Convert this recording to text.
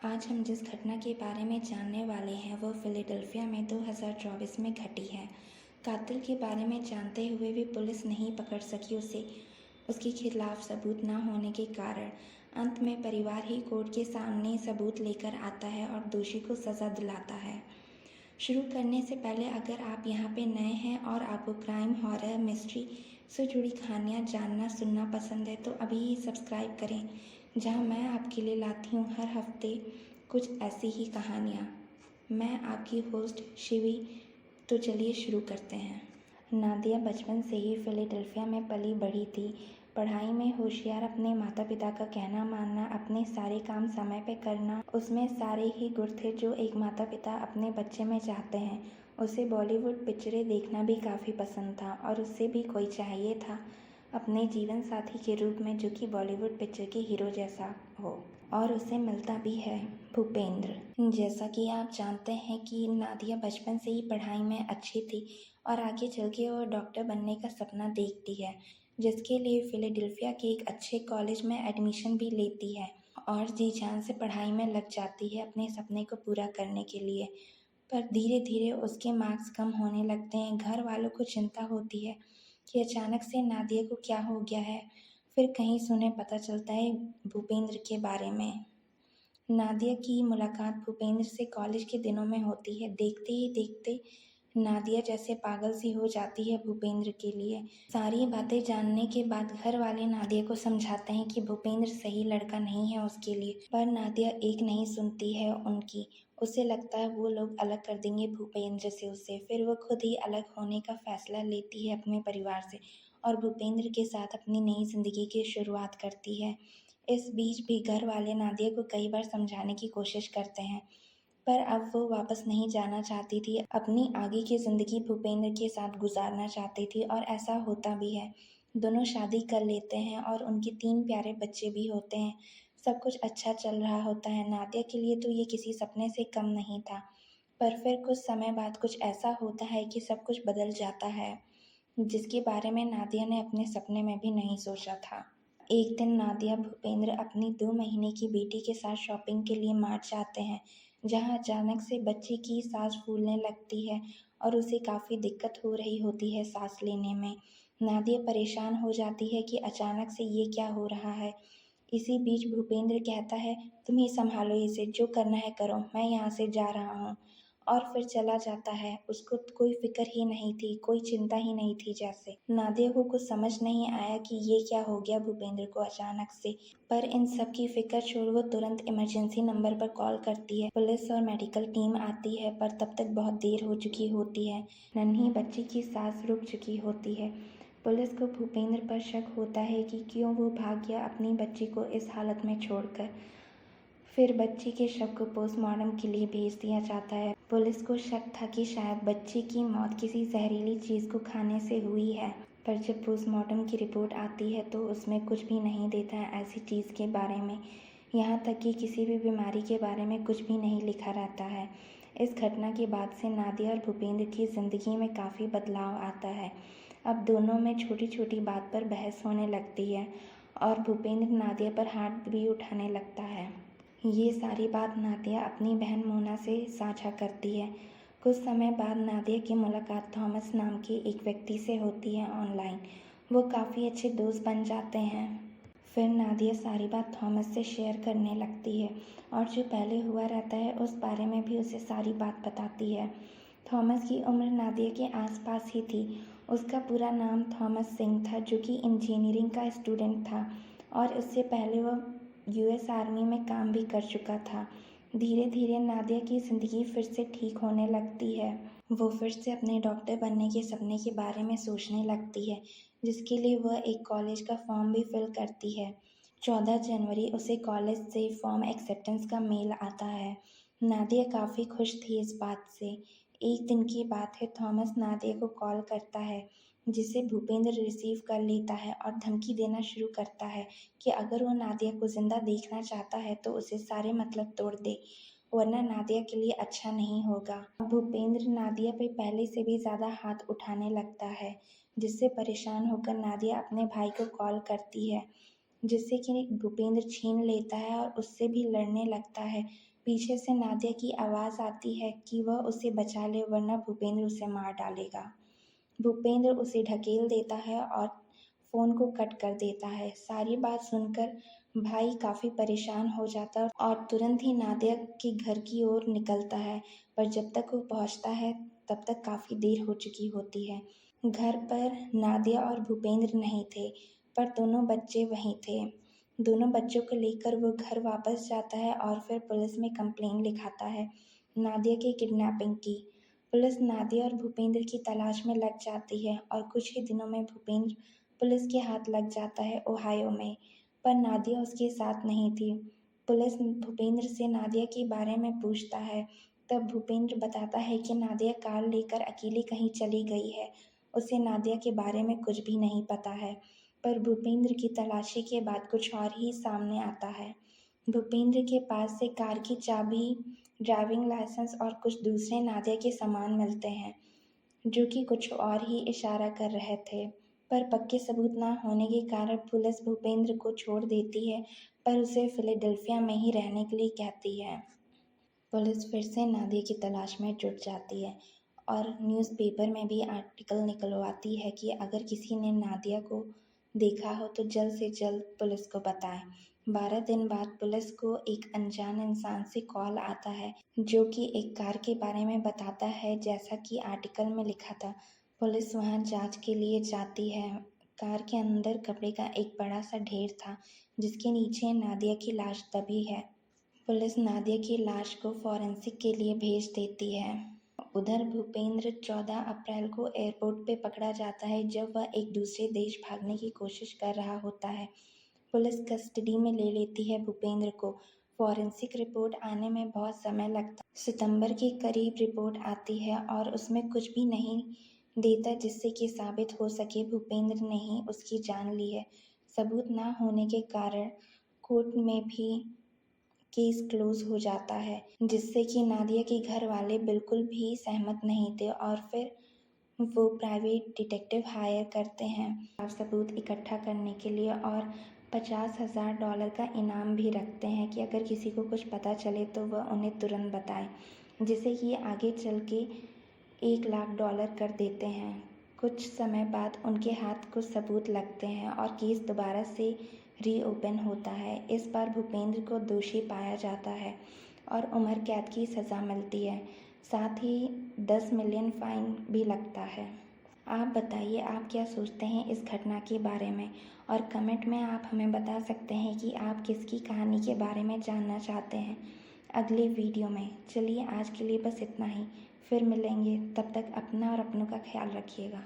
आज हम जिस घटना के बारे में जानने वाले हैं वो फिलाडेल्फिया में 2024 में घटी है। कातिल के बारे में जानते हुए भी पुलिस नहीं पकड़ सकी उसे, उसके खिलाफ सबूत न होने के कारण। अंत में परिवार ही कोर्ट के सामने सबूत लेकर आता है और दोषी को सज़ा दिलाता है। शुरू करने से पहले अगर आप यहाँ पे नए हैं और आपको क्राइम, हॉरर, मिस्ट्री से जुड़ी कहानियाँ जानना सुनना पसंद है तो अभी ही सब्सक्राइब करें, जहाँ मैं आपके लिए लाती हूँ हर हफ्ते कुछ ऐसी ही कहानियाँ। मैं आपकी होस्ट शिवी। तो चलिए शुरू करते हैं। नादिया बचपन से ही फिलाडेल्फिया में पली बढ़ी थी। पढ़ाई में होशियार, अपने माता पिता का कहना मानना, अपने सारे काम समय पे करना, उसमें सारे ही गुण थे जो एक माता पिता अपने बच्चे में चाहते हैं। उसे बॉलीवुड पिक्चरें देखना भी काफ़ी पसंद था और उससे भी कोई चाहिए था अपने जीवन साथी के रूप में जो कि बॉलीवुड पिक्चर के हीरो जैसा हो, और उसे मिलता भी है, भूपेंद्र। जैसा कि आप जानते हैं कि नादिया बचपन से ही पढ़ाई में अच्छी थी और आगे चल के वो डॉक्टर बनने का सपना देखती है, जिसके लिए फिलाडेल्फिया के एक अच्छे कॉलेज में एडमिशन भी लेती है और जी जान से पढ़ाई में लग जाती है अपने सपने को पूरा करने के लिए। पर धीरे धीरे उसके मार्क्स कम होने लगते हैं। घर वालों को चिंता होती है कि अचानक से नादिया को क्या हो गया है। फिर कहीं सुने पता चलता है भूपेंद्र के बारे में। नादिया की मुलाकात भूपेंद्र से कॉलेज के दिनों में होती है। देखते ही देखते नादिया जैसे पागल सी हो जाती है भूपेंद्र के लिए। सारी बातें जानने के बाद घर वाले नादिया को समझाते हैं कि भूपेंद्र सही लड़का नहीं है उसके लिए, पर नादिया एक नहीं सुनती है उनकी। उसे लगता है वो लोग अलग कर देंगे भूपेंद्र से उसे। फिर वो खुद ही अलग होने का फैसला लेती है अपने परिवार से और भूपेंद्र के साथ अपनी नई जिंदगी की शुरुआत करती है। इस बीच भी घर वाले नादिया को कई बार समझाने की कोशिश करते हैं, पर अब वो वापस नहीं जाना चाहती थी। अपनी आगे की ज़िंदगी भूपेंद्र के साथ गुजारना चाहती थी और ऐसा होता भी है। दोनों शादी कर लेते हैं और उनके 3 प्यारे बच्चे भी होते हैं। सब कुछ अच्छा चल रहा होता है। नादिया के लिए तो ये किसी सपने से कम नहीं था। पर फिर कुछ समय बाद कुछ ऐसा होता है कि सब कुछ बदल जाता है, जिसके बारे में नादिया ने अपने सपने में भी नहीं सोचा था। एक दिन नादिया भूपेंद्र अपनी 2 महीने की बेटी के साथ शॉपिंग के लिए मार्ट जाते हैं, जहां अचानक से बच्चे की सांस फूलने लगती है और उसे काफ़ी दिक्कत हो रही होती है सांस लेने में। नादिया परेशान हो जाती है कि अचानक से ये क्या हो रहा है। इसी बीच भूपेंद्र कहता है, तुम ही संभालो इसे, जो करना है करो, मैं यहाँ से जा रहा हूँ। और फिर चला जाता है। उसको कोई फिक्र ही नहीं थी, कोई चिंता ही नहीं थी जैसे। नादिया को कुछ समझ नहीं आया कि ये क्या हो गया भूपेंद्र को अचानक से। पर इन सब की फिक्र छोड़ वो तुरंत इमरजेंसी नंबर पर कॉल करती है। पुलिस और मेडिकल टीम आती है, पर तब तक बहुत देर हो चुकी होती है। नन्ही बच्ची की सांस रुक चुकी होती है। पुलिस को भूपेंद्र पर शक होता है कि क्यों वो भाग गया अपनी बच्ची को इस हालत में छोड़कर। फिर बच्ची के शव को पोस्टमार्टम के लिए भेज दिया जाता है। पुलिस को शक था कि शायद बच्ची की मौत किसी जहरीली चीज़ को खाने से हुई है, पर जब पोस्टमार्टम की रिपोर्ट आती है तो उसमें कुछ भी नहीं देता है ऐसी चीज़ के बारे में। यहाँ तक कि किसी भी बीमारी के बारे में कुछ भी नहीं लिखा रहता है। इस घटना के बाद से नादिया और भूपेंद्र की ज़िंदगी में काफ़ी बदलाव आता है। अब दोनों में छोटी छोटी बात पर बहस होने लगती है और भूपेंद्र नादिया पर हाथ भी उठाने लगता है। ये सारी बात नादिया अपनी बहन मोना से साझा करती है। कुछ समय बाद नादिया की मुलाकात थॉमस नाम के एक व्यक्ति से होती है ऑनलाइन। वो काफ़ी अच्छे दोस्त बन जाते हैं। फिर नादिया सारी बात थॉमस से शेयर करने लगती है और जो पहले हुआ रहता है उस बारे में भी उसे सारी बात बताती है। थॉमस की उम्र नादिया के आसपास ही थी। उसका पूरा नाम थॉमस सिंह था, जो कि इंजीनियरिंग का स्टूडेंट था और उससे पहले वह यूएस आर्मी में काम भी कर चुका था। धीरे धीरे नादिया की ज़िंदगी फिर से ठीक होने लगती है। वो फिर से अपने डॉक्टर बनने के सपने के बारे में सोचने लगती है, जिसके लिए वह एक कॉलेज का फॉर्म भी फिल करती है। 14 जनवरी उसे कॉलेज से फॉर्म एक्सेप्टेंस का मेल आता है। नादिया काफ़ी खुश थी इस बात से। एक दिन की बात है, थॉमस नादिया को कॉल करता है, जिसे भूपेंद्र रिसीव कर लेता है और धमकी देना शुरू करता है कि अगर वो नादिया को जिंदा देखना चाहता है तो उसे सारे मतलब तोड़ दे, वरना नादिया के लिए अच्छा नहीं होगा। भूपेंद्र नादिया पे पहले से भी ज़्यादा हाथ उठाने लगता है, जिससे परेशान होकर नादिया अपने भाई को कॉल करती है जिससे कि भूपेंद्र छीन लेता है और उससे भी लड़ने लगता है। पीछे से नादिया की आवाज़ आती है कि वह उसे बचा ले वरना भूपेंद्र उसे मार डालेगा। भूपेंद्र उसे ढकेल देता है और फ़ोन को कट कर देता है। सारी बात सुनकर भाई काफ़ी परेशान हो जाता है और तुरंत ही नादिया के घर की ओर निकलता है, पर जब तक वो पहुंचता है तब तक काफ़ी देर हो चुकी होती है। घर पर नादिया और भूपेंद्र नहीं थे, पर दोनों बच्चे वहीं थे। दोनों बच्चों को लेकर वो घर वापस जाता है और फिर पुलिस में कंप्लेंट लिखाता है नादिया की किडनैपिंग की। पुलिस नादिया और भूपेंद्र की तलाश में लग जाती है और कुछ ही दिनों में भूपेंद्र पुलिस के हाथ लग जाता है ओहायो में, पर नादिया उसके साथ नहीं थी। पुलिस भूपेंद्र से नादिया के बारे में पूछता है, तब भूपेंद्र बताता है कि नादिया कार लेकर अकेली कहीं चली गई है। उसे नादिया के बारे में कुछ भी नहीं पता है, पर भूपेंद्र की तलाशी के बाद कुछ और ही सामने आता है। भूपेंद्र के पास से कार की चाबी, ड्राइविंग लाइसेंस और कुछ दूसरे नादिया के सामान मिलते हैं, जो कि कुछ और ही इशारा कर रहे थे। पर पक्के सबूत न होने के कारण पुलिस भूपेंद्र को छोड़ देती है, पर उसे फिलाडेल्फिया में ही रहने के लिए कहती है। पुलिस फिर से नादिया की तलाश में जुट जाती है और न्यूज़पेपर में भी आर्टिकल निकलवाती है कि अगर किसी ने नादिया को देखा हो तो जल्द से जल्द पुलिस को बताएं। 12 दिन बाद पुलिस को एक अनजान इंसान से कॉल आता है, जो कि एक कार के बारे में बताता है जैसा कि आर्टिकल में लिखा था। पुलिस वहां जांच के लिए जाती है। कार के अंदर कपड़े का एक बड़ा सा ढेर था, जिसके नीचे नादिया की लाश दबी है। पुलिस नादिया की लाश को फॉरेंसिक के लिए भेज देती है। उधर भूपेंद्र 14 अप्रैल को एयरपोर्ट पे पकड़ा जाता है, जब वह एक दूसरे देश भागने की कोशिश कर रहा होता है। पुलिस कस्टडी में ले लेती है भूपेंद्र को। फॉरेंसिक रिपोर्ट आने में बहुत समय लगता है। सितंबर के करीब रिपोर्ट आती है और उसमें कुछ भी नहीं देता जिससे कि साबित हो सके भूपेंद्र ने ही उसकी जान ली है। सबूत ना होने के कारण कोर्ट में भी केस क्लोज हो जाता है, जिससे कि नादिया के घर वाले बिल्कुल भी सहमत नहीं थे और फिर वो प्राइवेट डिटेक्टिव हायर करते हैं सबूत इकट्ठा करने के लिए और $50,000 का इनाम भी रखते हैं कि अगर किसी को कुछ पता चले तो वह उन्हें तुरंत बताए, जिसे कि आगे चल के $1,00,000 कर देते हैं। कुछ समय बाद उनके हाथ कुछ सबूत लगते हैं और केस दोबारा से रीओपन होता है। इस बार भूपेंद्र को दोषी पाया जाता है और उम्र कैद की सज़ा मिलती है, साथ ही 10 मिलियन फाइन भी लगता है। आप बताइए आप क्या सोचते हैं इस घटना के बारे में, और कमेंट में आप हमें बता सकते हैं कि आप किसकी कहानी के बारे में जानना चाहते हैं अगले वीडियो में। चलिए आज के लिए बस इतना ही, फिर मिलेंगे, तब तक अपना और अपनों का ख्याल रखिएगा।